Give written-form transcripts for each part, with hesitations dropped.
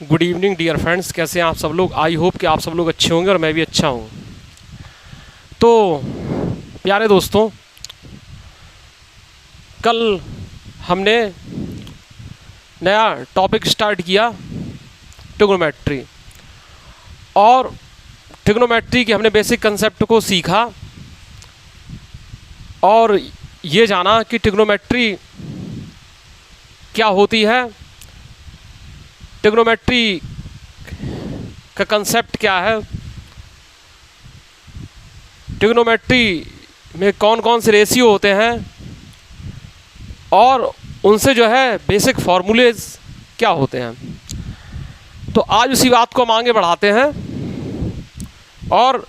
Good evening dear friends, कैसे हैं आप सब लोग। आई होप कि आप सब लोग अच्छे होंगे और मैं भी अच्छा हूँ। तो प्यारे दोस्तों, कल हमने नया टॉपिक स्टार्ट किया ट्रिग्नोमेट्री, और ट्रिग्नोमेट्री के हमने बेसिक कंसेप्ट को सीखा और ये जाना कि ट्रिग्नोमेट्री क्या होती है, ट्रिग्नोमेट्री का कंसेप्ट क्या है, ट्रिग्नोमेट्री में कौन कौन से रेशियो होते हैं और उनसे जो है बेसिक फार्मूलेज क्या होते हैं। तो आज उसी बात को हम आगे बढ़ाते हैं और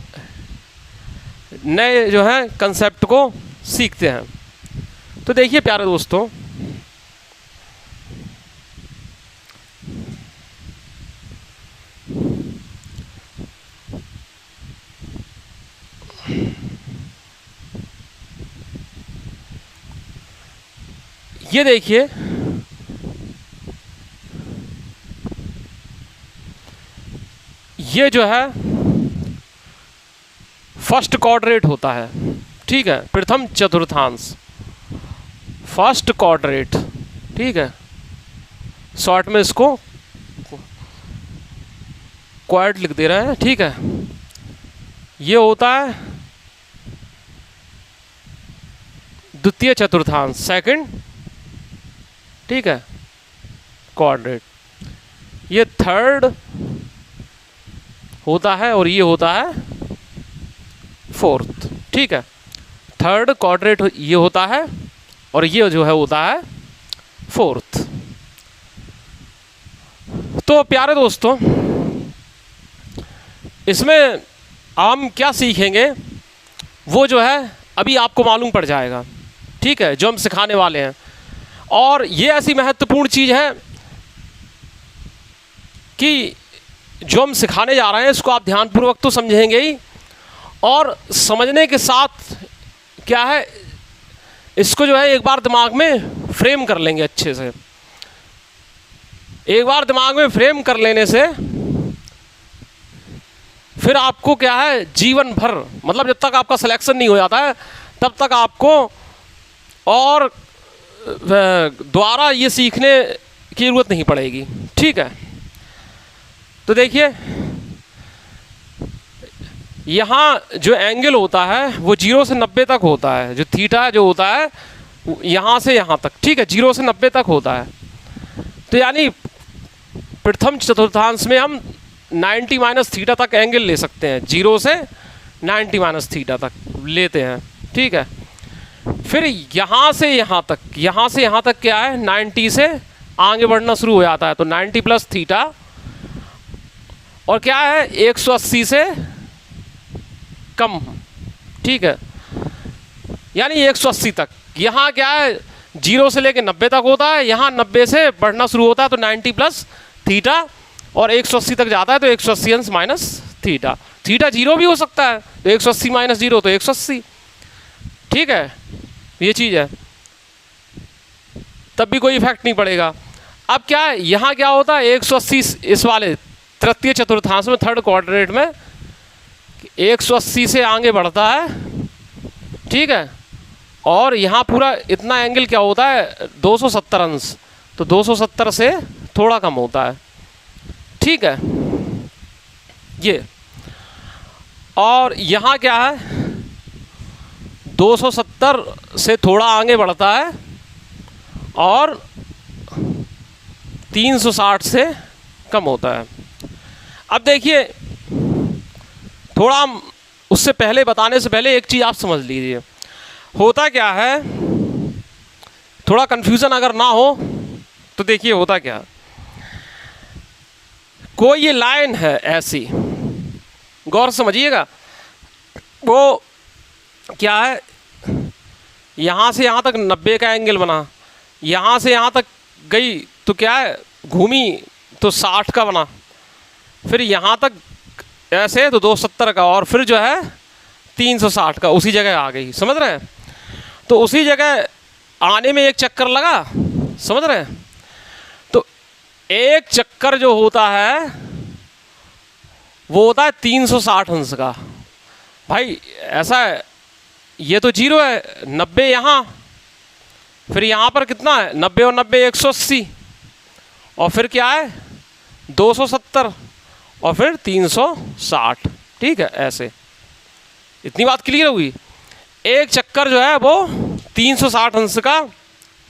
नए जो है कंसेप्ट को सीखते हैं। तो देखिए प्यारे दोस्तों, ये देखिए ये जो है फर्स्ट क्वाड्रेट होता है, ठीक है, प्रथम चतुर्थांश, फर्स्ट क्वाड्रेट, ठीक है, शॉर्ट में इसको क्वाड लिख दे रहे हैं, ठीक है। ये होता है द्वितीय चतुर्थांश, सेकंड, ठीक है, क्वाड्रेट। ये थर्ड होता है और ये होता है फोर्थ, ठीक है। थर्ड क्वाड्रेट ये होता है और ये जो है होता है फोर्थ। तो प्यारे दोस्तों, इसमें हम क्या सीखेंगे वो जो है अभी आपको मालूम पड़ जाएगा, ठीक है, जो हम सिखाने वाले हैं। और ये ऐसी महत्वपूर्ण चीज़ है कि जो हम सिखाने जा रहे हैं इसको आप ध्यानपूर्वक तो समझेंगे ही, और समझने के साथ क्या है, इसको जो है एक बार दिमाग में फ्रेम कर लेंगे अच्छे से। एक बार दिमाग में फ्रेम कर लेने से फिर आपको क्या है, जीवन भर, मतलब जब तक आपका सिलेक्शन नहीं हो जाता है तब तक आपको और दोबारा ये सीखने की ज़रूरत नहीं पड़ेगी, ठीक है। तो देखिए यहाँ जो एंगल होता है वो 0 से 90 तक होता है, जो थीटा जो होता है यहाँ से यहाँ तक, ठीक है, 0 से 90 तक होता है। तो यानी प्रथम चतुर्थांश में हम 90 माइनस थीटा तक एंगल ले सकते हैं, 0 से 90 माइनस थीटा तक लेते हैं, ठीक है। फिर यहाँ से यहाँ तक, यहाँ से यहाँ तक क्या है, 90 से आगे बढ़ना शुरू हो जाता है, तो 90 प्लस थीटा, और क्या है 180 से कम, ठीक है, यानी 180 तक। यहाँ क्या है 0 से लेके 90 तक होता है, यहाँ 90 से बढ़ना शुरू होता है, तो 90 प्लस थीटा, और 180 तक जाता है तो 180 अंश माइनस थीटा। थीटा 0 भी हो सकता है, तो 180 माइनस 0 तो 180, ठीक है, ये चीज़ है, तब भी कोई इफेक्ट नहीं पड़ेगा। अब क्या है, यहाँ क्या होता है 180 इस वाले तृतीय चतुर्थांश में, थर्ड क्वाड्रेंट में 180 से आगे बढ़ता है, ठीक है, और यहाँ पूरा इतना एंगल क्या होता है 270 अंश, तो 270 से थोड़ा कम होता है, ठीक है, ये। और यहाँ क्या है 270 से थोड़ा आगे बढ़ता है और 360 से कम होता है। अब देखिए, थोड़ा हम उससे पहले बताने से पहले एक चीज़ आप समझ लीजिए, होता क्या है, थोड़ा कन्फ्यूज़न अगर ना हो तो देखिए होता क्या, कोई ये लाइन है ऐसी, गौर समझिएगा, वो क्या है, यहाँ से यहाँ तक 90 का एंगल बना, यहाँ से यहाँ तक गई तो क्या है घूमी तो 60 का बना, फिर यहाँ तक ऐसे तो 270 का, और फिर जो है 360 का, उसी जगह आ गई, समझ रहे हैं। तो उसी जगह आने में एक चक्कर लगा, समझ रहे हैं। तो एक चक्कर जो होता है वो होता है 360 अंश का। भाई ऐसा है, ये तो 0 है, 90 यहाँ, फिर यहाँ पर कितना है 90 और 90 180, और फिर क्या है 270 और फिर 360। ठीक है, ऐसे इतनी बात क्लियर हुई। एक चक्कर जो है वो 360 अंश का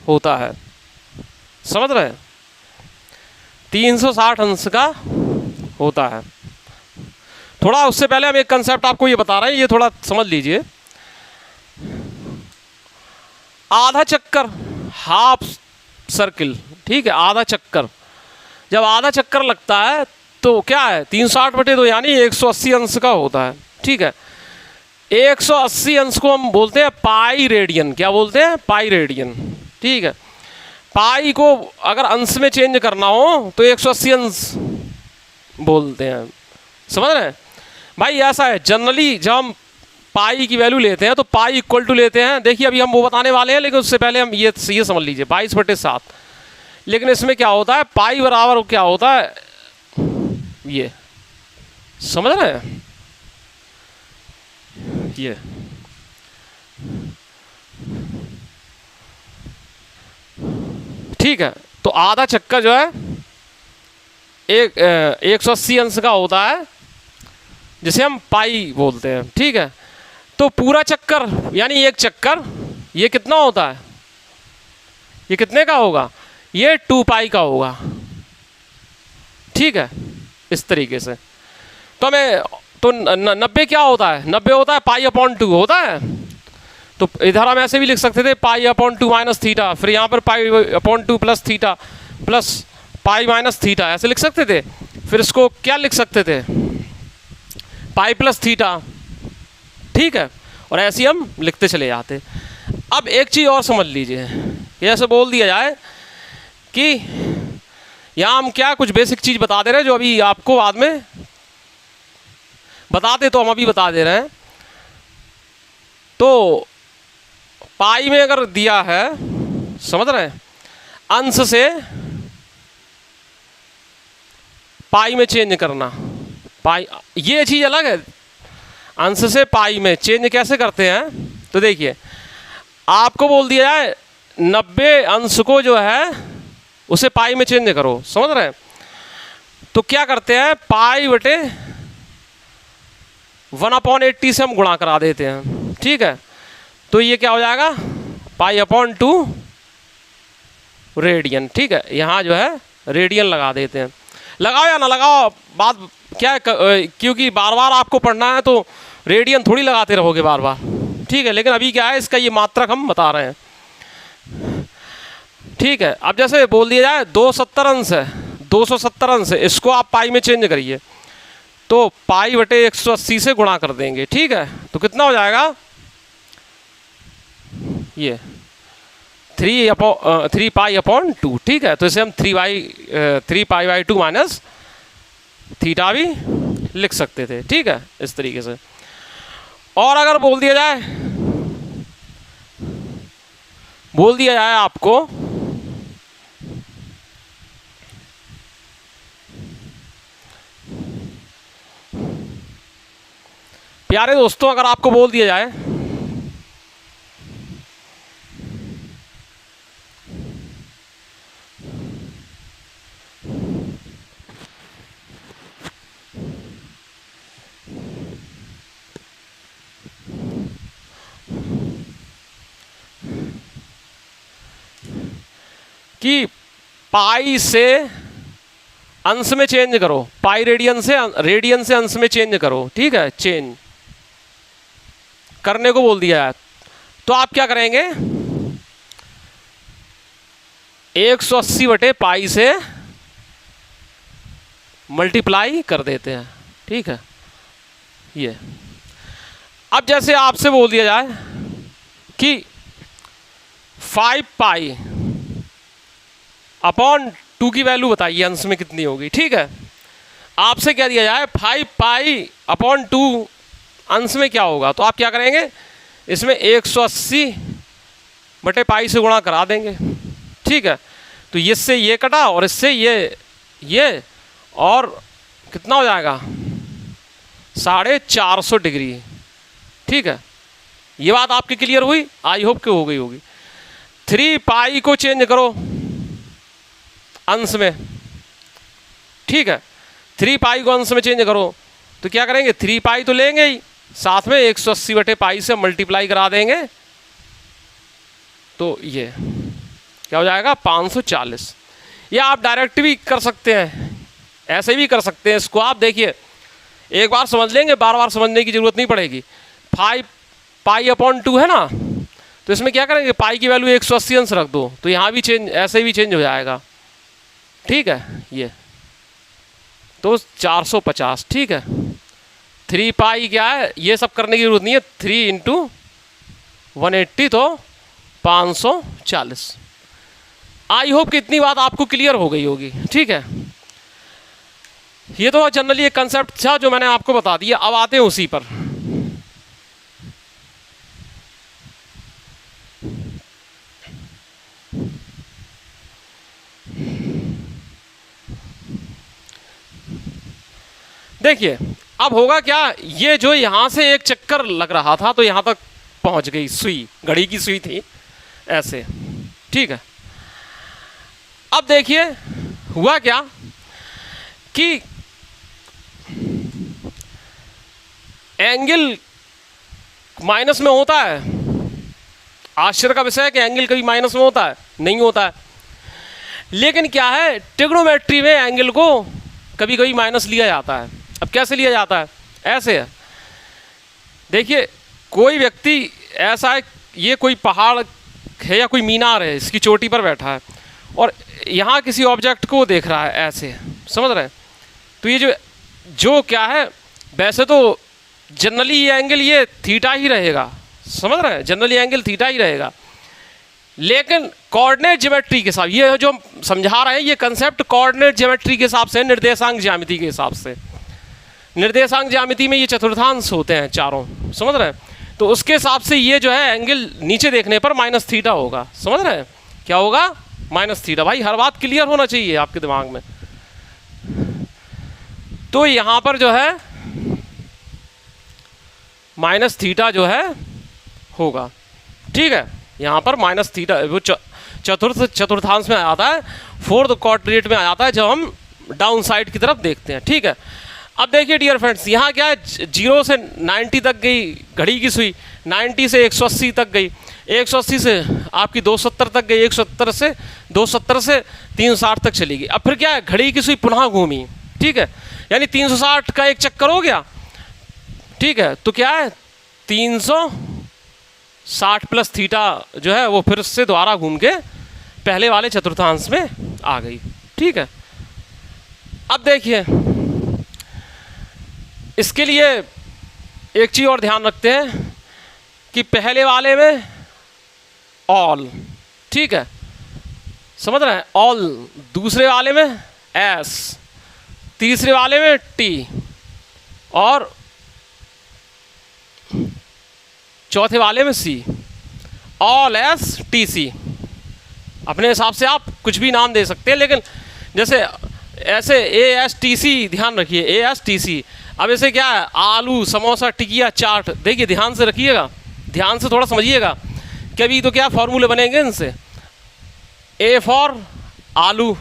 होता है, समझ रहे हैं, 360 अंश का होता है। थोड़ा उससे पहले हम एक कंसेप्ट आपको ये बता रहे हैं, ये थोड़ा समझ लीजिए। आधा चक्कर, हाफ सर्किल, ठीक है, आधा चक्कर, जब आधा चक्कर लगता है तो क्या है 360/2 यानी 180 अंश का होता है। ठीक है, 180 अंश को हम बोलते हैं पाई रेडियन। क्या बोलते हैं? Pi radian. ठीक है, पाई को अगर अंश में चेंज करना हो तो 180 अंश बोलते हैं, समझ रहे हैं भाई। ऐसा है जनरली जब हम पाई की वैल्यू लेते हैं तो पाई इक्वल टू लेते हैं। देखिए अभी हम वो बताने वाले हैं, लेकिन उससे पहले हम ये समझ लीजिए 22/7। लेकिन इसमें क्या होता है, पाई बराबर क्या होता है, ये समझ रहे हैं, ये ठीक है। तो आधा चक्कर जो है 180 अंश का होता है, जिसे हम पाई बोलते हैं। ठीक है, तो पूरा चक्कर यानी एक चक्कर ये कितना होता है, ये कितने का होगा, ये 2 पाई का होगा। ठीक है, इस तरीके से। तो हमें तो 90 क्या होता है, 90 होता है पाई/2 होता है। तो इधर हम ऐसे भी लिख सकते थे पाई/2 माइनस थीटा, फिर यहाँ पर pi plus theta plus pi minus theta, ऐसे लिख सकते थे। फिर इसको क्या लिख सकते थे, पाई प्लस थीटा। ठीक है, और ऐसे हम लिखते चले जाते। अब एक चीज़ और समझ लीजिए, ऐसे बोल दिया जाए कि यहाँ हम क्या कुछ बेसिक चीज़ बता दे रहे हैं जो अभी आपको बाद में बताते, तो हम अभी बता दे रहे हैं। तो पाई में अगर दिया है, समझ रहे हैं, अंश से पाई में चेंज करना, पाई ये चीज़ अलग है। अंश से पाई में चेंज कैसे करते हैं, तो देखिए आपको बोल दिया जाए 90 अंश को जो है उसे पाई में चेंज करो, समझ रहे हैं। तो क्या करते हैं, पाई/1/80 से हम गुणा करा देते हैं। ठीक है, तो ये क्या हो जाएगा पाई/2 रेडियन। ठीक है, यहाँ जो है रेडियन लगा देते हैं। लगाओ या ना लगाओ बात क्या है, क्योंकि बार बार आपको पढ़ना है तो रेडियन थोड़ी लगाते रहोगे बार बार। ठीक है, लेकिन अभी क्या है, इसका ये मात्रक हम बता रहे हैं। ठीक है, अब जैसे बोल दिया जाए 270 अंश है, 270 अंश है, इसको आप पाई में चेंज करिए तो पाई/180 से गुणा कर देंगे। ठीक है, तो कितना हो जाएगा, ये 3 पाई/2। ठीक है, तो इसे हम 3 पाई/2 माइनस थीटा भी लिख सकते थे। ठीक है, इस तरीके से। और अगर बोल दिया जाए आपको प्यारे दोस्तों, अगर आपको बोल दिया जाए कि पाई से अंश में चेंज करो, पाई रेडियन से अंश में चेंज करो। ठीक है, चेंज करने को बोल दिया है, तो आप क्या करेंगे 180/पाई से मल्टीप्लाई कर देते हैं। ठीक है, ये अब जैसे आपसे बोल दिया जाए कि 5 पाई/2 की वैल्यू बताइए अंश में कितनी होगी। ठीक है, आपसे क्या दिया जाए 5 पाई/2 अंश में क्या होगा, तो आप क्या करेंगे, इसमें 180/पाई से गुणा करा देंगे। ठीक है, तो इससे ये कटा और इससे ये ये, और कितना हो जाएगा 450 डिग्री। ठीक है, ये बात आपकी क्लियर हुई, आई होप कि हो गई होगी। 3 पाई को चेंज करो अंश में। ठीक है, 3 पाई को अंश में चेंज करो तो क्या करेंगे, 3 पाई तो लेंगे ही, साथ में 180 बटे पाई से मल्टीप्लाई करा देंगे, तो ये क्या हो जाएगा 540। या आप डायरेक्ट भी कर सकते हैं, ऐसे भी कर सकते हैं इसको। आप देखिए, एक बार समझ लेंगे, बार बार समझने की जरूरत नहीं पड़ेगी। 5 पाई अपॉन 2 है ना, तो इसमें क्या करेंगे, पाई की वैल्यू 180 अंश रख दो, तो यहाँ भी चेंज, ऐसे भी चेंज हो जाएगा। ठीक है, ये तो 450। ठीक है, 3 पाई क्या है, ये सब करने की जरूरत नहीं है, 3 इंटू 180 तो 540। आई होप कि इतनी बात आपको क्लियर हो गई होगी। ठीक है, ये तो जनरली एक कंसेप्ट था जो मैंने आपको बता दिया। अब आते हैं उसी पर। देखिए अब होगा क्या, ये जो यहां से एक चक्कर लग रहा था तो यहां तक पहुंच गई सुई, घड़ी की सुई थी ऐसे। ठीक है, अब देखिए हुआ क्या कि एंगल माइनस में होता है। आश्चर्य का विषय है कि एंगल कभी माइनस में होता है, नहीं होता है। लेकिन क्या है, ट्रिग्नोमेट्री में एंगल को कभी कभी माइनस लिया जाता है। अब कैसे लिया जाता है, ऐसे है। देखिए कोई व्यक्ति ऐसा है, ये कोई पहाड़ है या कोई मीनार है, इसकी चोटी पर बैठा है और यहाँ किसी ऑब्जेक्ट को देख रहा है ऐसे, समझ रहे हैं। तो ये जो क्या है, वैसे तो जनरली ये एंगल ये थीटा ही रहेगा, समझ रहे हैं, जनरली एंगल थीटा ही रहेगा। लेकिन कोऑर्डिनेट ज्योमेट्री के साथ, ये जो समझा रहे हैं ये कंसेप्ट कोऑर्डिनेट ज्योमेट्री के हिसाब से, निर्देशांक ज्यामिति के हिसाब से। निर्देशांक ज्यामिति में ये चतुर्थांश होते हैं चारों, समझ रहे हैं। तो उसके हिसाब से ये जो है एंगल नीचे देखने पर माइनस थीटा होगा, समझ रहे हैं। क्या होगा, माइनस थीटा। भाई हर बात क्लियर होना चाहिए आपके दिमाग में। तो यहां पर जो है माइनस थीटा जो है होगा। ठीक है, यहां पर माइनस थीटा वो चतुर्थांश में आता है, फोर्थ क्वाड्रेंट में आ जाता है जब हम डाउन साइड की तरफ देखते हैं। ठीक है, अब देखिए डियर फ्रेंड्स, यहाँ क्या है, 0 से 90 तक गई घड़ी की सुई, 90 से 180 तक गई, 180 से आपकी 270 तक गई, 170 से 270 से 360 तक चली गई। अब फिर क्या है, घड़ी की सुई पुनः घूमी। ठीक है, यानी 360 का एक चक्कर हो गया। ठीक है, तो क्या है 360 प्लस थीटा जो है वो फिर से दोबारा घूम के पहले वाले चतुर्थांश में आ गई। ठीक है, अब देखिए इसके लिए एक चीज़ और ध्यान रखते हैं कि पहले वाले में ऑल, ठीक है, समझ रहे हैं, ऑल, दूसरे वाले में एस, तीसरे वाले में टी और चौथे वाले में C. All S T C. अपने हिसाब से आप कुछ भी नाम दे सकते हैं, लेकिन जैसे ऐसे ए एस टी सी, ध्यान रखिए ए एस टी सी। अब ऐसे क्या है, आलू, समोसा, टिकिया, चाट। देखिए ध्यान से रखिएगा, ध्यान से थोड़ा समझिएगा, कभी तो क्या फॉर्मूले बनेंगे इनसे। ए फॉर आलू,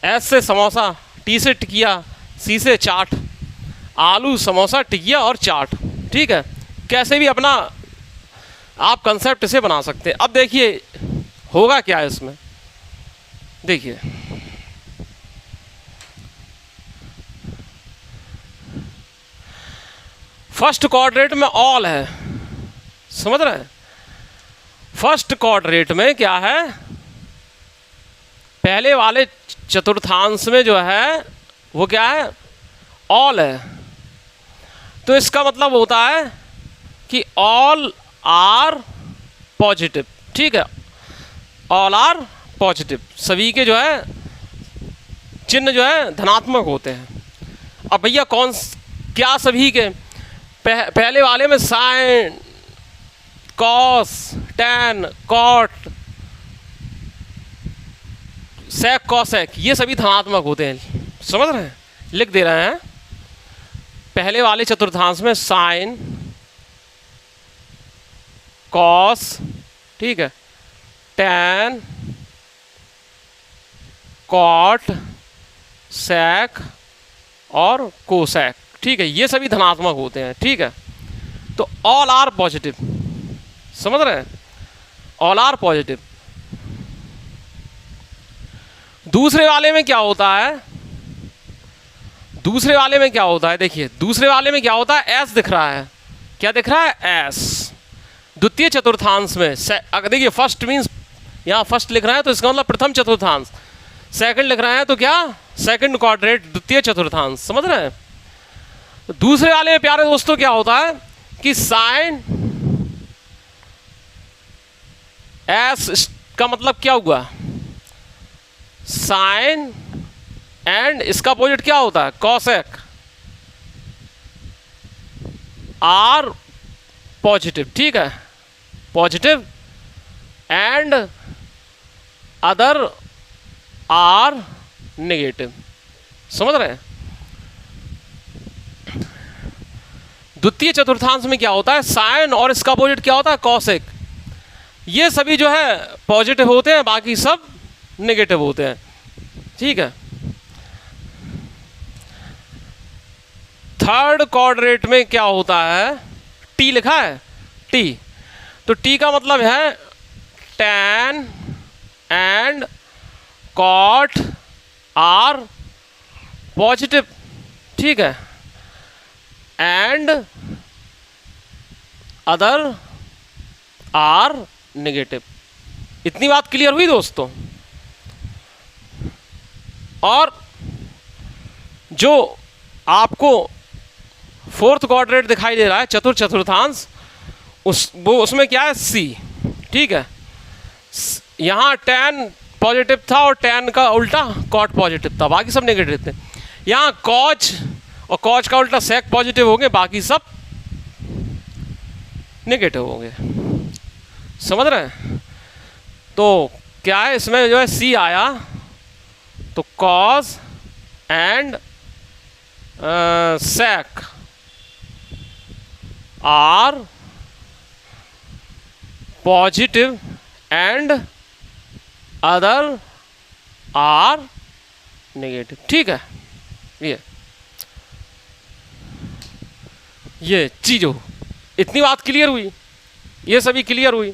एस से समोसा, टी से टिकिया, सी से चाट। आलू, समोसा, टिकिया और चाट। ठीक है, कैसे भी अपना आप कंसेप्ट इसे बना सकते हैं। अब देखिए होगा क्या है इसमें, देखिए फर्स्ट क्वाड्रेंट में ऑल है, समझ रहे हैं। फर्स्ट क्वाड्रेंट में क्या है, पहले वाले चतुर्थांश में जो है वो क्या है, ऑल है। तो इसका मतलब होता है कि ऑल आर पॉजिटिव। ठीक है, ऑल आर पॉजिटिव, सभी के जो है चिन्ह जो है धनात्मक होते हैं। अब भैया कौन क्या सभी के, पहले वाले में sign, cos, tan, cot, sec, cosec, ये सभी धनात्मक होते हैं। समझ रहे हैं, लिख दे रहे हैं पहले वाले चतुर्थांश में साइन, कॉस, ठीक है, टैन, कॉट, सेक और कोसेक, ठीक है, ये सभी धनात्मक होते हैं, ठीक है। तो ऑल आर पॉजिटिव, समझ रहे हैं, ऑल आर पॉजिटिव। दूसरे वाले में क्या होता है, दूसरे वाले में क्या होता है, देखिए दूसरे वाले में क्या होता है, एस दिख रहा है, क्या दिख रहा है, एस। द्वितीय चतुर्थांश में अगर देखिए फर्स्ट मीन्स यहाँ फर्स्ट लिख रहे हैं तो इसका मतलब प्रथम चतुर्थांश, सेकंड लिख रहे हैं तो क्या, सेकंड क्वाड्रेंट, द्वितीय चतुर्थांश, समझ रहे हैं। तो दूसरे वाले में प्यारे दोस्तों क्या होता है कि साइन एस का मतलब क्या हुआ, साइन एंड इसका अपोजिट क्या होता है, कॉसेक, आर पॉजिटिव, ठीक है, positive and other are negative, समझ रहे हैं। द्वितीय चतुर्थांश में क्या होता है, साइन और इसका अपोजिट क्या होता है, कॉसेक, ये सभी जो है पॉजिटिव होते हैं, बाकी सब नेगेटिव होते हैं, ठीक है। थर्ड क्वाड्रेंट में क्या होता है, टी लिखा है, टी, तो टी का मतलब है tan and cot are positive, ठीक है, एंड अदर आर नेगेटिव। इतनी बात क्लियर हुई दोस्तों। और जो आपको फोर्थ क्वाड्रेंट दिखाई दे रहा है, चतुर्थांश, उसमें क्या है, सी, ठीक है, यहाँ टैन पॉजिटिव था और टैन का उल्टा कॉट पॉजिटिव था, बाकी सब नेगेटिव थे। यहाँ कॉच और कॉच का उल्टा सेक पॉजिटिव होंगे, बाकी सब नेगेटिव होंगे, समझ रहे हैं। तो क्या है इसमें जो है सी आया, तो cos and sec are positive and other are negative, ठीक है। ये चीज हो, इतनी बात क्लियर हुई, ये सभी क्लियर हुई।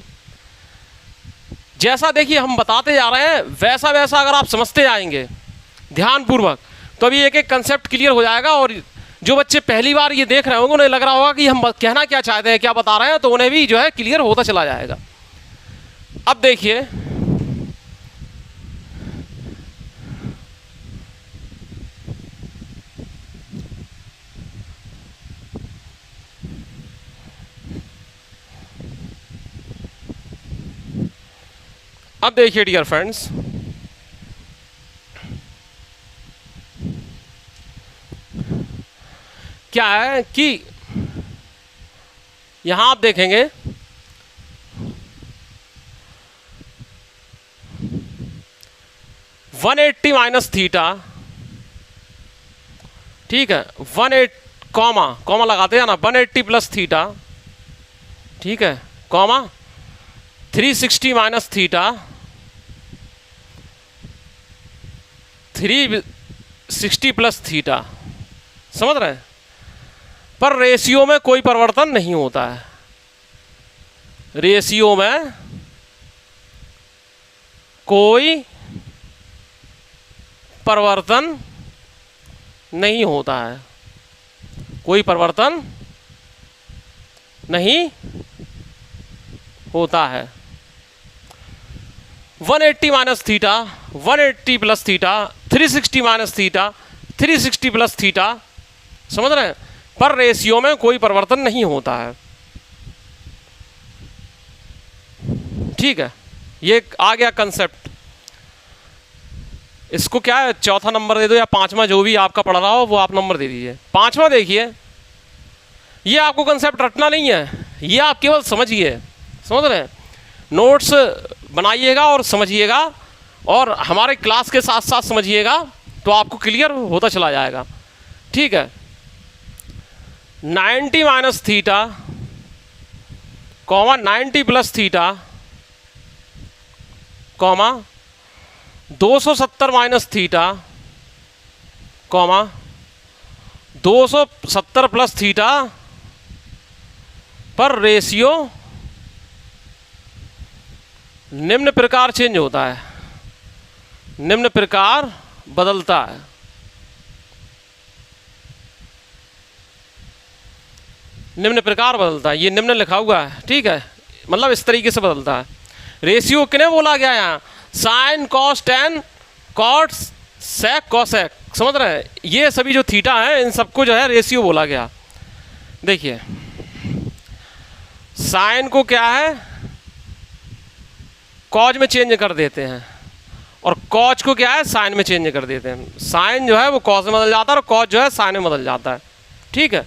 जैसा देखिए हम बताते जा रहे हैं वैसा वैसा अगर आप समझते जाएंगे ध्यानपूर्वक तो अभी एक एक कंसेप्ट क्लियर हो जाएगा। और जो बच्चे पहली बार ये देख रहे होंगे उन्हें लग रहा होगा कि हम कहना क्या चाहते हैं, क्या बता रहे हैं, तो उन्हें भी जो है क्लियर होता चला जाएगा। अब देखिए डियर फ्रेंड्स, क्या है कि यहां आप देखेंगे (180 माइनस थीटा), ठीक है, 180 कॉमा लगाते हैं ना, 180 प्लस थीटा, ठीक है, comma 360 minus theta, 360 plus theta, समझ रहे हैं। पर रेशियो में कोई परिवर्तन नहीं होता है, रेशियो में कोई परिवर्तन नहीं होता है, कोई परिवर्तन नहीं होता है। 180 minus theta, 180 plus theta, 360 minus theta, 360 plus theta, समझ रहे हैं। पर रेशियो में कोई परिवर्तन नहीं होता है, ठीक है। ये आ गया कंसेप्ट। इसको क्या है, चौथा नंबर दे दो या पांचवा, जो भी आपका पढ़ रहा हो वो आप नंबर दे दीजिए। पांचवा देखिए, ये आपको कंसेप्ट रटना नहीं है, ये आप केवल समझिए, समझ रहे हैं। नोट्स बनाइएगा और समझिएगा, और हमारे क्लास के साथ साथ समझिएगा, तो आपको क्लियर होता चला जाएगा। ठीक है, 90 minus theta comma 90 plus theta comma 270 minus theta comma 270 plus theta पर रेशियो निम्न प्रकार चेंज होता है, निम्न प्रकार बदलता है। निम्न प्रकार बदलता है, ये निम्न लिखा हुआ है। ठीक है, मतलब इस तरीके से बदलता है। रेशियो किन्हें बोला गया यहाँ? Sine cos tan cot sec cosec, समझ रहे हैं? ये सभी जो थीटा है इन सबको जो है रेशियो बोला गया। देखिए साइन को क्या है, कॉज में चेंज कर देते हैं, और कॉज को क्या है, साइन में चेंज कर देते हैं। साइन जो है वो कॉज में बदल जाता है और कॉज जो है साइन में बदल जाता है। ठीक है,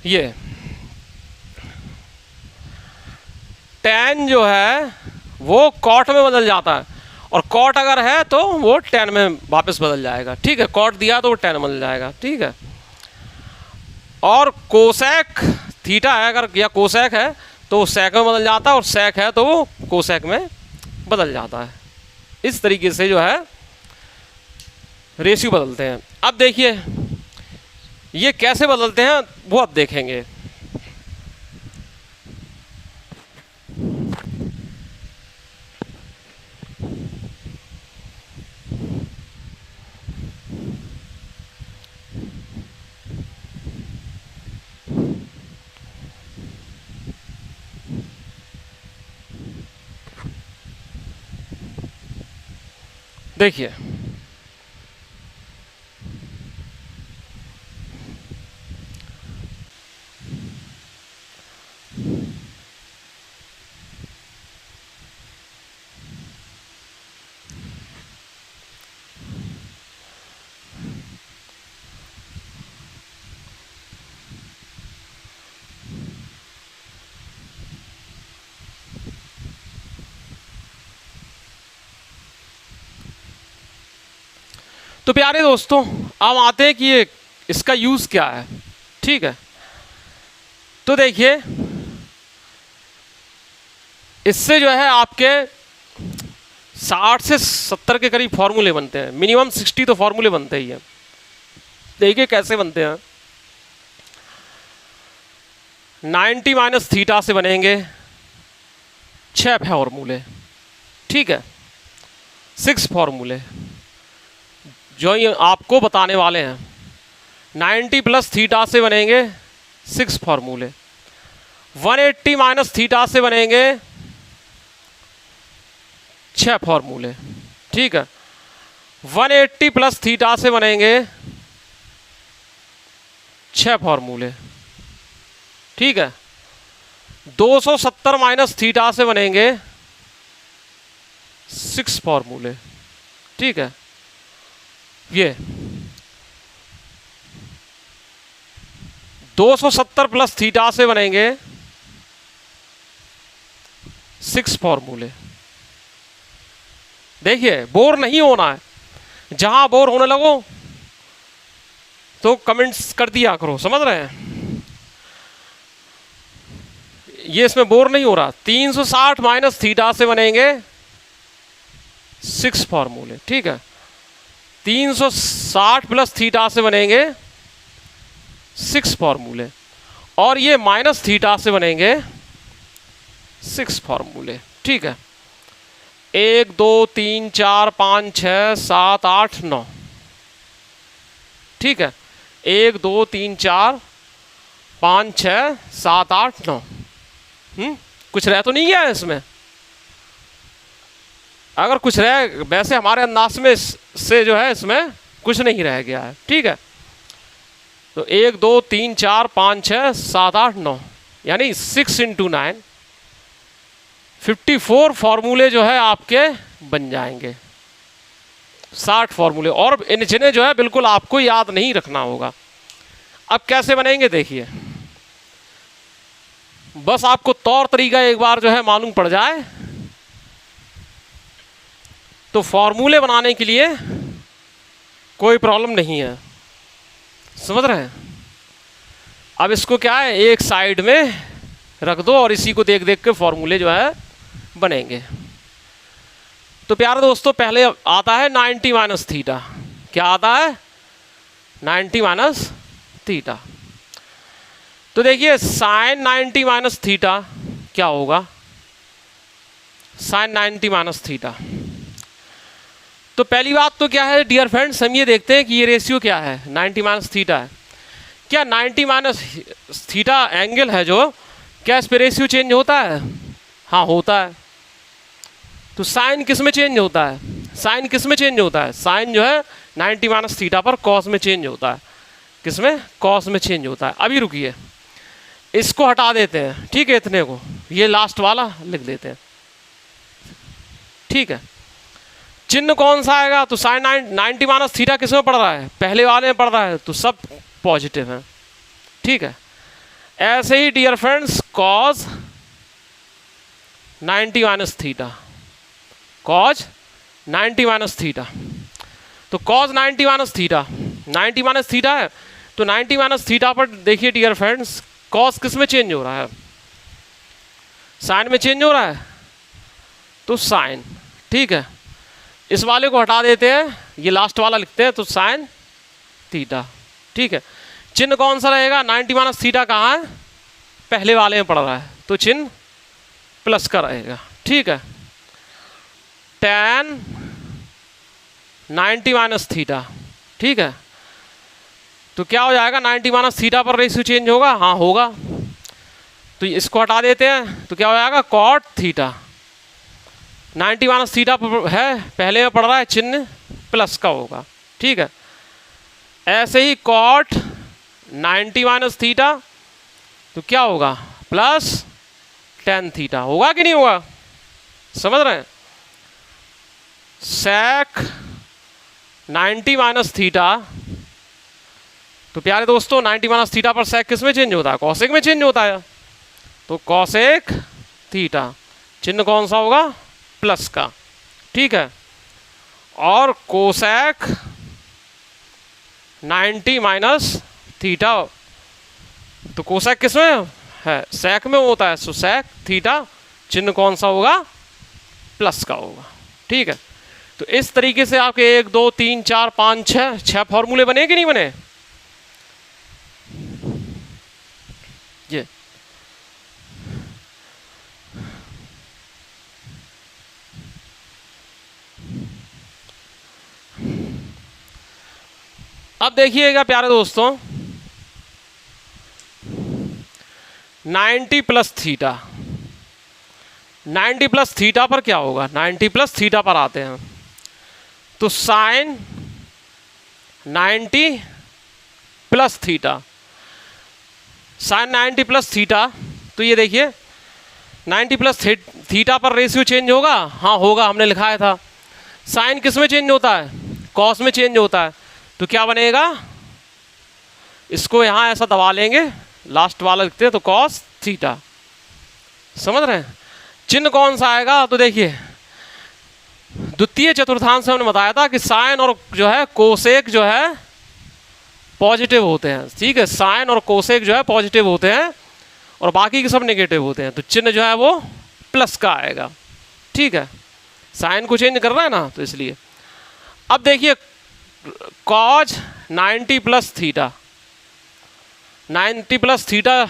ये टेन जो है वो कॉट में बदल जाता है, और कॉट अगर है तो वो टेन में वापस बदल जाएगा। ठीक है, कॉट दिया तो वो टेन में बदल जाएगा। ठीक है, और कोसेक थीटा है अगर, या कोसेक है तो वो सेक में बदल जाता है, और सेक है तो वो कोसेक में बदल जाता है। इस तरीके से जो है रेशियो बदलते हैं। अब देखिए ये कैसे बदलते हैं वो अब देखेंगे। देखिए तो प्यारे दोस्तों अब आते हैं कि ये इसका यूज़ क्या है। ठीक है, तो देखिए इससे जो है आपके 60 से 70 के करीब फॉर्मूले बनते हैं, मिनिमम 60 तो फॉर्मूले बनते ही हैं। देखिए कैसे बनते हैं। 90 माइनस थीटा से बनेंगे 6 फॉर्मूले। ठीक है, 6 फॉर्मूले जो ये आपको बताने वाले हैं। 90 प्लस थीटा से बनेंगे 6 फॉर्मूले। 180 माइनस थीटा से बनेंगे 6 फॉर्मूले। ठीक है, 180 प्लस थीटा से बनेंगे 6 फॉर्मूले। ठीक है, 270 माइनस थीटा से बनेंगे 6 फॉर्मूले। ठीक है, ये 270 प्लस थीटा से बनेंगे 6 फॉर्मूले। देखिए बोर नहीं होना है, जहां बोर होने लगो तो कमेंट्स कर दिया करो, समझ रहे हैं? ये इसमें बोर नहीं हो रहा। 360 माइनस थीटा से बनेंगे 6 फॉर्मूले। ठीक है, 360 प्लस थीटा से बनेंगे 6 फॉर्मूले, और ये माइनस थीटा से बनेंगे 6 फॉर्मूले। ठीक है, 1 2 3 4 5 6 7 8 9। ठीक है, 1 2 3 4 5 6 7 8 9। कुछ रह तो नहीं गया है इसमें? अगर कुछ रह, वैसे हमारे अंदाज में से जो है इसमें कुछ नहीं रह गया है। ठीक है, तो 1 2 3 4 5 6 7 8 9 यानी 6 × 9 54 फॉर्मूले जो है आपके बन जाएंगे। 60 फॉर्मूले, और जिन्हें जो है बिल्कुल आपको याद नहीं रखना होगा। अब कैसे बनेंगे देखिए, बस आपको तौर तरीका एक बार जो है मालूम पड़ जाए तो फॉर्मूले बनाने के लिए कोई प्रॉब्लम नहीं है, समझ रहे हैं। अब इसको क्या है, एक साइड में रख दो और इसी को देख देख के फॉर्मूले जो है बनेंगे। तो प्यारे दोस्तों पहले आता है 90 माइनस थीटा। क्या आता है? 90 माइनस थीटा। तो देखिए साइन 90 माइनस थीटा क्या होगा, साइन 90 माइनस थीटा। तो पहली बात तो क्या है डियर फ्रेंड्स, हम ये देखते हैं कि ये रेशियो क्या है, 90 माइनस थीटा है। क्या 90 माइनस थीटा एंगल है जो, क्या इस पे रेशियो चेंज होता है? हाँ होता है। तो साइन किस में चेंज होता है? साइन किस में चेंज होता है? साइन जो है 90 माइनस थीटा पर कॉस में चेंज होता है। किस में? कॉस में चेंज होता है। अभी रुकिए, इसको हटा देते हैं, ठीक है, इतने को, ये लास्ट वाला लिख देते हैं, ठीक है। चिन्ह कौन सा आएगा? तो साइन 90 माइनस थीटा किस में पड़ रहा है? पहले वाले में पड़ रहा है, तो सब पॉजिटिव है, ठीक है। ऐसे ही dear friends cos 90 minus theta, cos 90 minus theta. तो cos 90 minus theta, 90 minus theta है, तो 90 माइनस थीटा पर देखिए डियर फ्रेंड्स कॉस किस में चेंज हो रहा है? साइन में चेंज हो रहा है, तो साइन, ठीक है। इस वाले को हटा देते हैं, ये लास्ट वाला लिखते हैं, तो साइन थीटा, ठीक है। चिन्ह कौन सा रहेगा? 90 माइनस थीटा कहाँ है? पहले वाले में पड़ रहा है, तो चिन्ह प्लस का रहेगा, ठीक है। tan 90 माइनस थीटा, ठीक है। तो क्या हो जाएगा? 90 माइनस थीटा पर रेशियो चेंज होगा, हाँ होगा। तो इसको हटा देते हैं, तो क्या हो जाएगा? कॉट थीटा, 90 माइनस थीटा पर है, पहले में पड़ रहा है, चिन्ह प्लस का होगा, ठीक है। ऐसे ही कॉट 90 माइनस थीटा, तो क्या होगा? प्लस tan थीटा, होगा कि नहीं होगा? समझ रहे हैं। sec 90 माइनस थीटा, तो प्यारे दोस्तों 90 माइनस थीटा पर sec किस में चेंज होता है? कॉसेक में चेंज होता है, तो कॉसेक थीटा, चिन्ह कौन सा होगा? प्लस का, ठीक है। और कोसेक 90 माइनस थीटा, तो कोसेक किस में है? सेक में होता है, सो सेक थीटा, चिन्ह कौन सा होगा? प्लस का होगा, ठीक है। तो इस तरीके से आपके 1 2 3 4 5 6 फॉर्मूले बने कि नहीं बने? ये अब देखिएगा प्यारे दोस्तों, 90 प्लस थीटा, 90 प्लस थीटा पर क्या होगा? 90 प्लस थीटा पर आते हैं, तो sine 90 plus theta, sine 90 plus theta, तो ये देखिए 90 प्लस थीटा पर रेशियो चेंज होगा, हाँ होगा, हमने लिखाया था। साइन किस में चेंज होता है? कॉस में चेंज होता है, तो क्या बनेगा? इसको यहाँ ऐसा दबा लेंगे, लास्ट वाला लिखते हैं, तो कॉस थीटा, समझ रहे हैं। चिन्ह कौन सा आएगा? तो देखिए द्वितीय चतुर्थांश हमने बताया था कि साइन और जो है कोसेक जो है पॉजिटिव होते हैं, ठीक है। साइन और कोसेक जो है पॉजिटिव होते हैं और बाकी के सब नेगेटिव होते हैं, तो चिन्ह जो है वो प्लस का आएगा, ठीक है। साइन को चेंज कर रहा है ना, तो इसलिए। अब देखिए cause 90 plus theta, 90 plus theta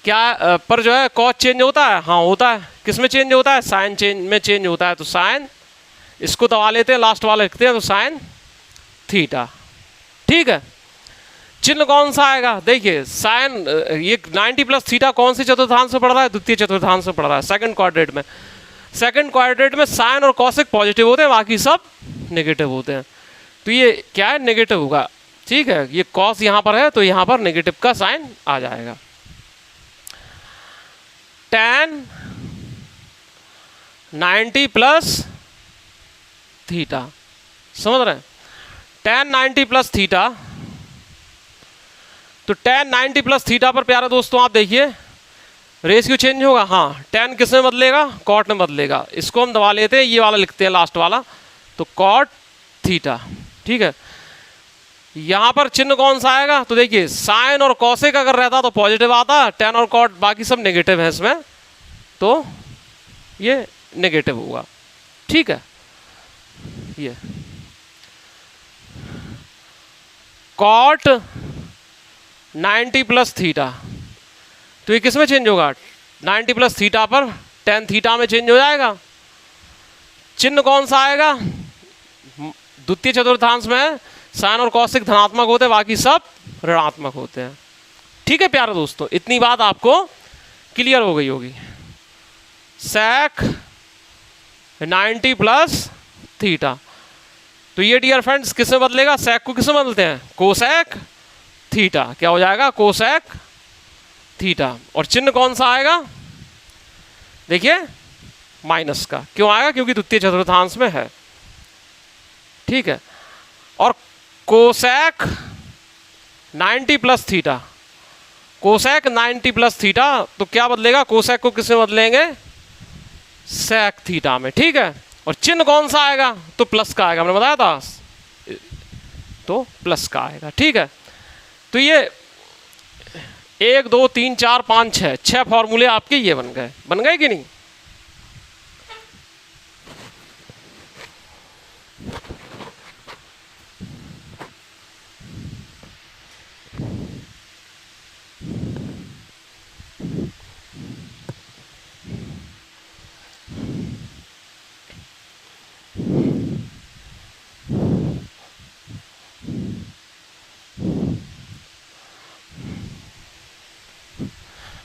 क्या पर जो है कॉज चेंज होता है? हाँ होता है। किस में चेंज होता है? साइन चेंज में चेंज होता है, तो साइन, इसको दबा लेते हैं, लास्ट वाला लिखते हैं, तो साइन थीटा, ठीक है। चिन्ह कौन सा आएगा? देखिए साइन, ये 90 प्लस थीटा कौन से चतुर्थांश में पड़ रहा है? द्वितीय चतुर्थांश में पड़ रहा है, सेकंड क्वाड्रेंट में। सेकंड क्वाड्रेंट में साइन और कॉसेक पॉजिटिव होते हैं, बाकी सब नेगेटिव होते हैं, तो ये क्या है? नेगेटिव होगा, ठीक है। ये कॉस यहाँ पर है, तो यहाँ पर नेगेटिव का साइन आ जाएगा। tan 90 प्लस थीटा, समझ रहे हैं। tan 90 प्लस थीटा, तो tan 90 प्लस थीटा पर प्यारे दोस्तों आप देखिए रेशियो चेंज होगा, हाँ। tan किस में बदलेगा? कॉट में बदलेगा। इसको हम दबा लेते हैं, ये वाला लिखते हैं लास्ट वाला, तो कॉट थीटा, ठीक है। यहां पर चिन्ह कौन सा आएगा, तो देखिए साइन और कॉसेक अगर रहता तो पॉजिटिव आता, टेन और कॉट बाकी सब नेगेटिव है इसमें, तो ये नेगेटिव होगा। ठीक है, ये कॉट 90 प्लस थीटा, तो ये किस में चेंज होगा, 90 प्लस थीटा पर टेन थीटा में चेंज हो जाएगा। चिन्ह कौन सा आएगा, द्वितीय चतुर्थांश में साइन और कॉसिक धनात्मक होते हैं, बाकी सब ऋणात्मक होते हैं। ठीक है प्यारे दोस्तों, इतनी बात आपको क्लियर हो गई होगी। सेक 90 प्लस थीटा, तो ये डियर फ्रेंड्स किसमें बदलेगा, सेक को किसमें बदलते हैं, कोसेक थीटा, क्या हो जाएगा कोसेक थीटा। और चिन्ह कौन सा आएगा, देखिए माइनस का, क्यों आएगा, क्योंकि द्वितीय चतुर्थांश में है। ठीक है, और cosec 90 plus theta, cosec 90 plus theta, तो क्या बदलेगा, कोसेक को किसमें बदलेंगे, सेक थीटा में। ठीक है, और चिन्ह कौन सा आएगा, तो प्लस का आएगा, हमने बताया था, तो प्लस का आएगा। ठीक है, तो ये 1 2 3 4 5 6 फॉर्मूले आपके ये बन गए कि नहीं।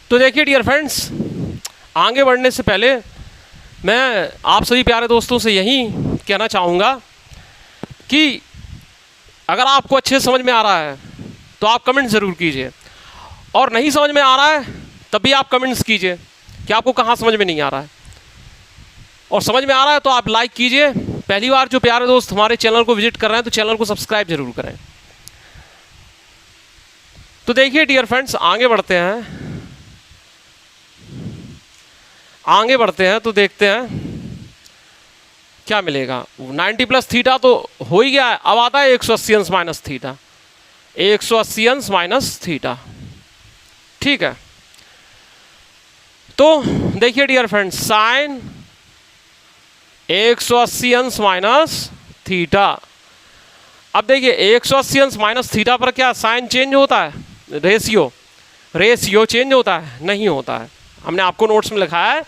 तो देखिए डियर फ्रेंड्स, आगे बढ़ने से पहले मैं आप सभी प्यारे दोस्तों से यही कहना चाहूँगा कि अगर आपको अच्छे समझ में आ रहा है तो आप कमेंट ज़रूर कीजिए, और नहीं समझ में आ रहा है तब भी आप कमेंट्स कीजिए कि आपको कहाँ समझ में नहीं आ रहा है, और समझ में आ रहा है तो आप लाइक कीजिए। पहली बार जो प्यारे दोस्त हमारे चैनल को विजिट कर रहे हैं तो चैनल को सब्सक्राइब जरूर करें। तो देखिए डियर फ्रेंड्स, आगे बढ़ते हैं तो देखते हैं क्या मिलेगा। 90 प्लस थीटा तो हो ही गया है, अब आता है 180 अंश माइनस थीटा, 180 अंश माइनस थीटा। ठीक है, तो देखिए डियर फ्रेंड्स, साइन 180 अंश माइनस थीटा। अब देखिए 180 अंश माइनस थीटा पर क्या साइन चेंज होता है, रेशियो चेंज होता है, नहीं होता है। हमने आपको नोट्स में लिखा है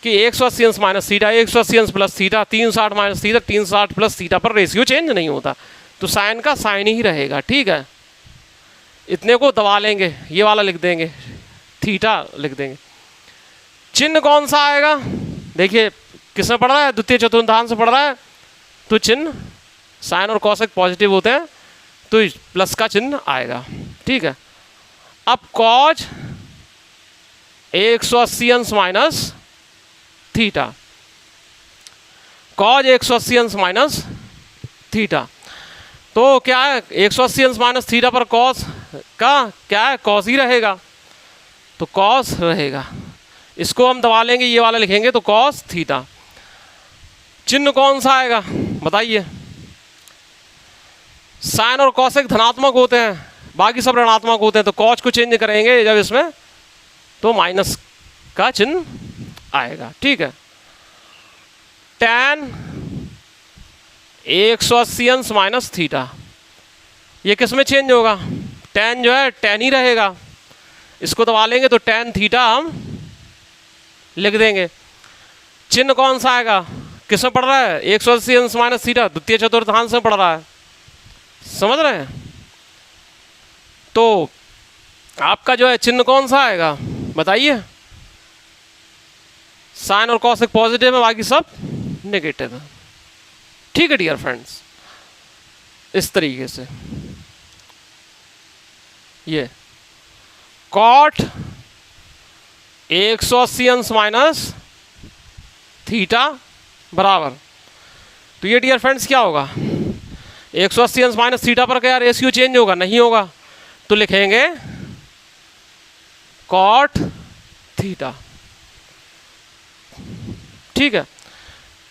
कि 180 अंश माइनस थीटा, 180 अंश plus theta, 360 minus theta, 360 plus theta पर रेशियो चेंज नहीं होता, तो साइन का साइन ही रहेगा। ठीक है, इतने को दबा लेंगे, ये वाला लिख देंगे, थीटा लिख देंगे। चिन्ह कौन सा आएगा, देखिए किसमें पढ़ रहा है, द्वितीय चतुर्थांश से पढ़ रहा है, तो चिन्ह साइन और कॉसेक पॉजिटिव होते हैं, तो प्लस का चिन्ह आएगा। ठीक है, अब कॉज 180 अंश माइनस थीटा, कॉज 180 अंश माइनस थीटा, तो क्या है 180 अंश माइनस थीटा पर कॉस का क्या है, कॉस ही रहेगा, तो कॉस रहेगा। इसको हम दबा लेंगे, ये वाला लिखेंगे, तो कॉस थीटा। चिन्ह कौन सा आएगा बताइए, साइन और कॉसेक धनात्मक होते हैं, बाकी सब ऋणात्मक होते हैं, तो कॉस को चेंज करेंगे जब इसमें, तो माइनस का चिन्ह आएगा। ठीक है, tan 180 अंश माइनस थीटा, ये किस में चेंज होगा, tan जो है tan ही रहेगा, इसको दबा लेंगे तो tan थीटा हम लिख देंगे। चिन्ह कौन सा आएगा, किस में पढ़ रहा है, 180 अंश माइनस थीटा, द्वितीय चतुर्थांश में पढ़ रहा है, समझ रहे हैं। तो आपका जो है चिन्ह कौन सा आएगा बताइए, साइन और कॉसेक पॉजिटिव है, बाकी सब नेगेटिव है। ठीक है डियर फ्रेंड्स, इस तरीके से ये कॉट 180 अंश माइनस थीटा बराबर, तो ये डियर फ्रेंड्स क्या होगा, 180 अंश माइनस थीटा पर क्या रेशियो चेंज होगा, नहीं होगा, तो लिखेंगे कॉट थीटा। ठीक है,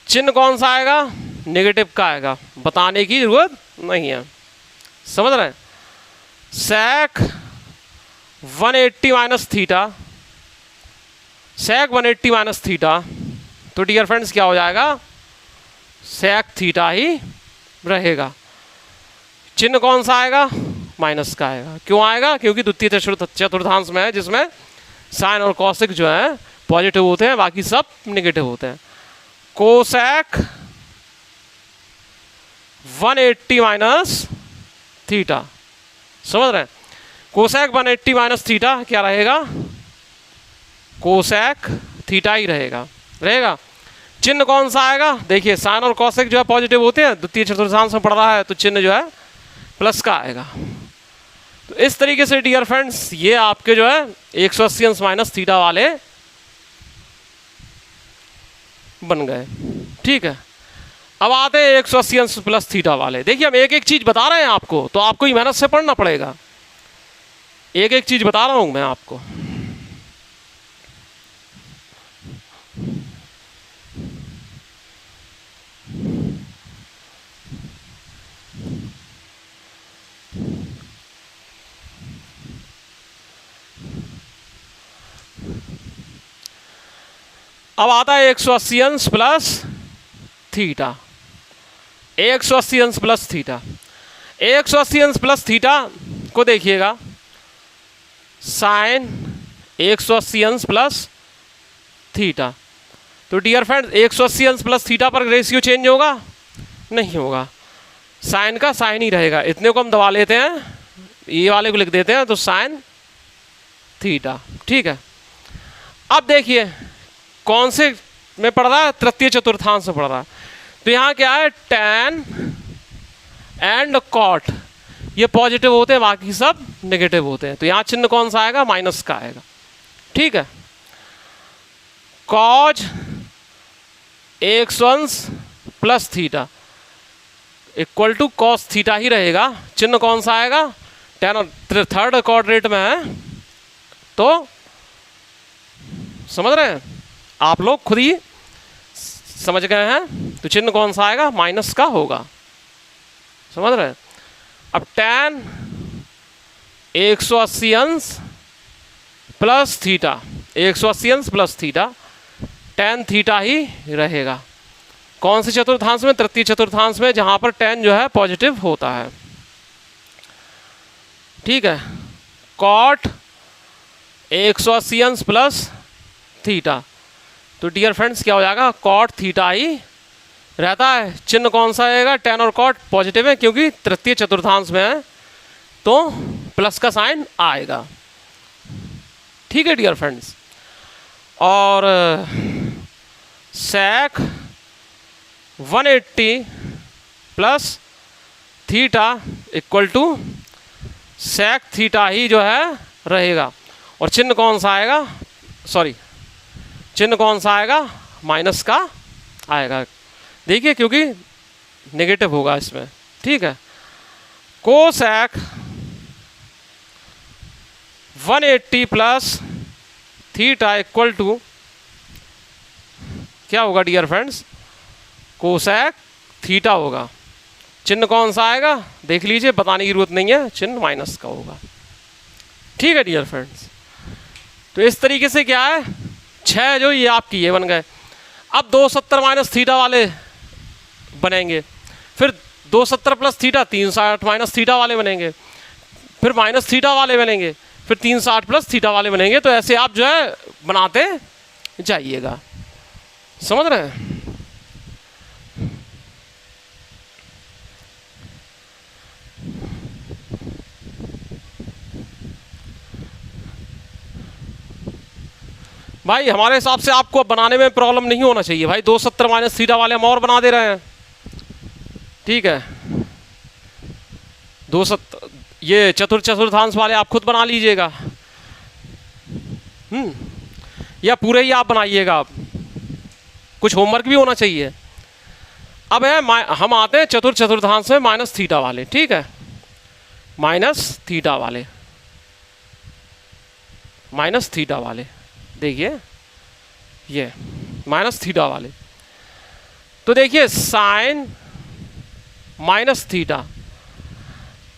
चिन्ह कौन सा आएगा, नेगेटिव का आएगा, बताने की जरूरत नहीं है, समझ रहे हैं। sec 180 minus theta, sec 180 minus theta, तो डियर फ्रेंड्स क्या हो जाएगा, sec थीटा ही रहेगा। चिन्ह कौन सा आएगा, माइनस का आएगा। क्यों आएगा, क्योंकि द्वितीय चतुर्थांश में है जिसमें साइन और कॉसिक जो है पॉजिटिव होते हैं, बाकी सब नेगेटिव होते हैं। कोसेक 180 माइनस थीटा, समझ रहे हैं। कोसेक 180 माइनस थीटा क्या रहेगा, कोसेक थीटा ही रहेगा। चिन्ह कौन सा आएगा, देखिए साइन और कॉसेक जो है पॉजिटिव होते हैं, द्वितीय चतुर्थांश में पड़ रहा है तो चिन्ह जो है प्लस का आएगा। तो इस तरीके से डियर फ्रेंड्स ये आपके जो है 180 अंश माइनस थीटा वाले बन गए, ठीक है। अब आते हैं 180 अंश प्लस थीटा वाले। देखिए हम एक एक चीज बता रहे हैं आपको, तो आपको ही मेहनत से पढ़ना पड़ेगा। एक एक चीज बता रहा हूं मैं आपको। अब आता है 180 अंश प्लस थीटा, 180 अंश प्लस थीटा। 180 अंश प्लस थीटा को देखिएगा, साइन 180 अंश प्लस थीटा। तो डियर फ्रेंड्स 180 अंश प्लस थीटा पर रेशियो चेंज होगा, नहीं होगा, साइन का साइन ही रहेगा। इतने को हम दबा लेते हैं, ये वाले को लिख देते हैं, तो साइन थीटा, ठीक है। अब देखिए कौन से में पढ़ रहा है, तृतीय चतुर्थांश में पढ़ रहा है, तो यहाँ क्या है, tan एंड कॉट ये पॉजिटिव होते हैं, बाकी सब नेगेटिव होते हैं। तो यहाँ चिन्ह कौन सा आएगा, माइनस का आएगा, ठीक है। Cos 180 plus theta equal to cos theta ही रहेगा। चिन्ह कौन सा आएगा, tan और थर्ड क्वाड्रेंट में है, तो समझ रहे हैं आप लोग, खुद ही समझ गए हैं। तो चिन्ह कौन सा आएगा, माइनस का होगा, समझ रहे हैं। अब tan 180 अंश प्लस थीटा, 180 अंश प्लस थीटा, tan थीटा ही रहेगा। कौन से चतुर्थांश में, तृतीय चतुर्थांश में, जहां पर tan जो है पॉजिटिव होता है, ठीक है। cot 180 अंश प्लस थीटा, तो डियर फ्रेंड्स क्या हो जाएगा, कॉट थीटा ही रहता है। चिन्ह कौन सा आएगा, tan और कॉट पॉजिटिव है क्योंकि तृतीय चतुर्थांश में है, तो प्लस का साइन आएगा, ठीक है डियर फ्रेंड्स। और sec 180 plus theta equal to sec theta ही जो है रहेगा। और चिन्ह कौन सा आएगा, सॉरी चिन्ह कौन सा आएगा, माइनस का आएगा, देखिए क्योंकि नेगेटिव होगा इसमें, ठीक है। Cosec 180 plus theta equal to क्या होगा डियर फ्रेंड्स, कोसेक थीटा होगा। चिन्ह कौन सा आएगा, देख लीजिए, बताने की जरूरत नहीं है, चिन्ह माइनस का होगा, ठीक है डियर फ्रेंड्स। तो इस तरीके से क्या है, 6 जो ये आपकी ये बन गए। अब 270 माइनस थीटा वाले बनेंगे, फिर 270 प्लस थीटा 360 माइनस थीटा वाले बनेंगे, फिर माइनस थीटा वाले बनेंगे, फिर 360 प्लस थीटा वाले बनेंगे। तो ऐसे आप जो है बनाते जाइएगा, समझ रहे हैं। भाई हमारे हिसाब से आपको बनाने में प्रॉब्लम नहीं होना चाहिए भाई। 270 माइनस थीटा वाले हम और बना दे रहे हैं, ठीक है। 270 ये चतुर्थांश वाले आप खुद बना लीजिएगा, या पूरे ही आप बनाइएगा, आप कुछ होमवर्क भी होना चाहिए। अब है हम आते हैं चतुर्थांश में माइनस थीटा वाले, ठीक है। माइनस थीटा वाले, माइनस थीटा वाले, देखिए ये माइनस थीटा वाले। तो देखिए साइन माइनस थीटा,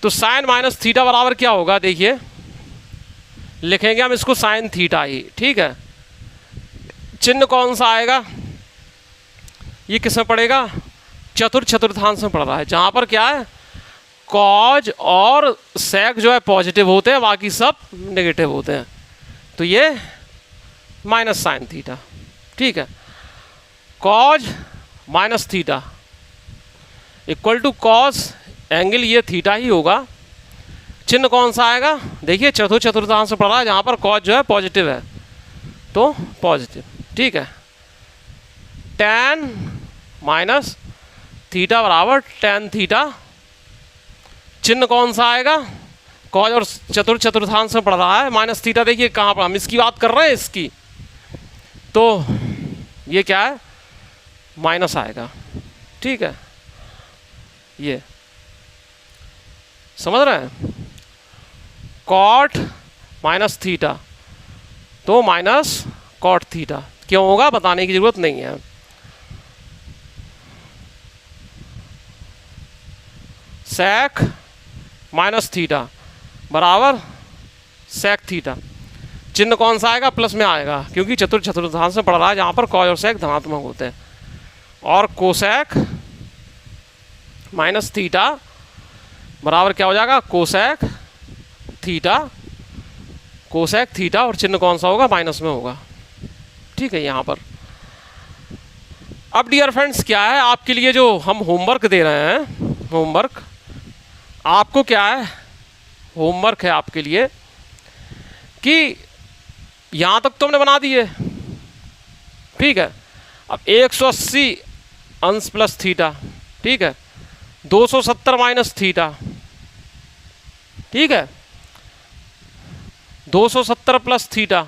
तो साइन माइनस थीटा बराबर क्या होगा, देखिए लिखेंगे हम इसको साइन थीटा ही, ठीक है। चिन्ह कौन सा आएगा, ये किस में पड़ेगा, चतुर्थांश में पड़ रहा है, जहां पर क्या है कॉज और सेक जो है पॉजिटिव होते हैं, बाकी सब नेगेटिव होते हैं। तो ये माइनस साइन थीटा, ठीक है। Cos minus theta equal to cos angle, ये थीटा ही होगा। चिन्ह कौन सा आएगा, देखिए चतुर्थांश से पड़ रहा है, जहां पर कॉज जो है पॉजिटिव है, तो पॉजिटिव, ठीक है। tan माइनस थीटा बराबर tan थीटा, चिन्ह कौन सा आएगा, कॉज और चतुर्थांश में पड़ रहा है, माइनस थीटा, देखिए कहाँ पर हम इसकी बात कर रहे हैं, इसकी, तो ये क्या है माइनस आएगा, ठीक है। ये समझ रहे हैं, कॉट माइनस थीटा, तो माइनस कॉट थीटा, क्यों होगा बताने की जरूरत नहीं है। सेक माइनस थीटा बराबर सेक थीटा, चिन्ह कौन सा आएगा, प्लस में आएगा, क्योंकि चतुर्थांश में पड़ रहा है, जहां पर कॉज और सेक धनात्मक होते हैं। और कोसेक माइनस थीटा बराबर क्या हो जाएगा, कोसेक थीटा, कोसेक थीटा, और चिन्ह कौन सा होगा, माइनस में होगा, ठीक है। यहां पर अब डियर फ्रेंड्स क्या है, आपके लिए जो हम होमवर्क दे रहे हैं, होमवर्क आपको क्या है, होमवर्क है आपके लिए कि यहां तक तो हमने बना दिए, ठीक है। अब 180 अंश प्लस थीटा, ठीक है, 270 माइनस थीटा, ठीक है, 270 प्लस थीटा,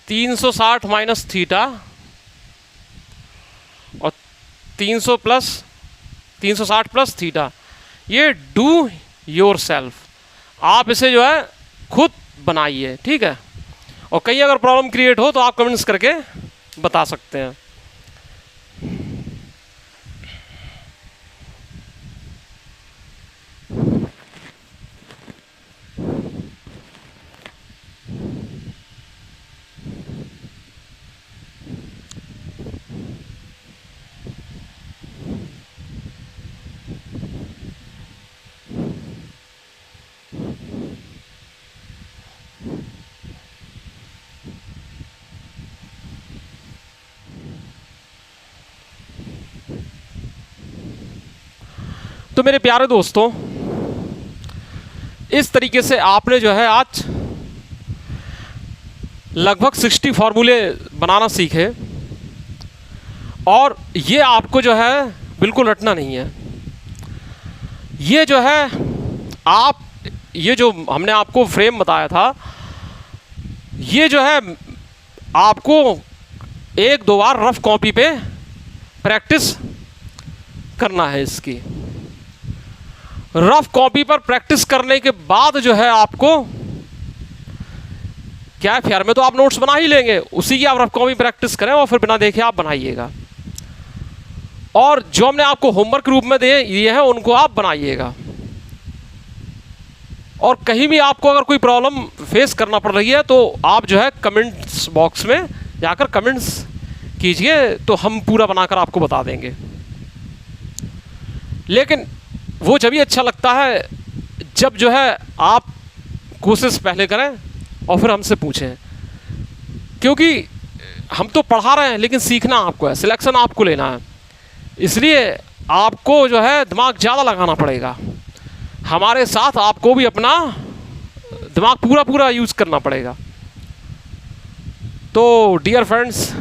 360 माइनस थीटा, और 360 प्लस थीटा। ये डू योर सेल्फ, आप इसे जो है खुद बनाइए, ठीक है। और कहीं अगर प्रॉब्लम क्रिएट हो तो आप कमेंट्स करके बता सकते हैं। तो मेरे प्यारे दोस्तों, इस तरीके से आपने जो है आज लगभग 60 फार्मूले बनाना सीखे, और ये आपको जो है बिल्कुल रटना नहीं है। ये जो है आप, ये जो हमने आपको फ्रेम बताया था, ये जो है आपको 1-2 बार रफ कॉपी पे प्रैक्टिस करना है। इसकी रफ कॉपी पर प्रैक्टिस करने के बाद जो है आपको क्या है, फेयर में तो आप नोट्स बना ही लेंगे, उसी की आप रफ कॉपी प्रैक्टिस करें और फिर बिना देखे आप बनाइएगा। और जो हमने आपको होमवर्क रूप में दिए हैं उनको आप बनाइएगा। और कहीं भी आपको अगर कोई प्रॉब्लम फेस करना पड़ रही है तो आप जो है कमेंट्स बॉक्स में जाकर कमेंट्स कीजिए, तो हम पूरा बनाकर आपको बता देंगे। लेकिन वो जब भी अच्छा लगता है जब जो है आप कोशिश पहले करें और फिर हमसे पूछें, क्योंकि हम तो पढ़ा रहे हैं लेकिन सीखना आपको है, सिलेक्शन आपको लेना है, इसलिए आपको जो है दिमाग ज़्यादा लगाना पड़ेगा। हमारे साथ आपको भी अपना दिमाग पूरा यूज़ करना पड़ेगा। तो डियर फ्रेंड्स,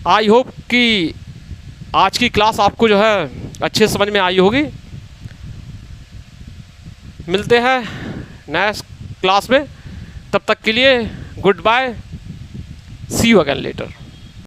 आई होप कि आज की क्लास आपको जो है अच्छे समझ में आई होगी। मिलते हैं नेक्स्ट क्लास में, तब तक के लिए goodbye, see you again letter.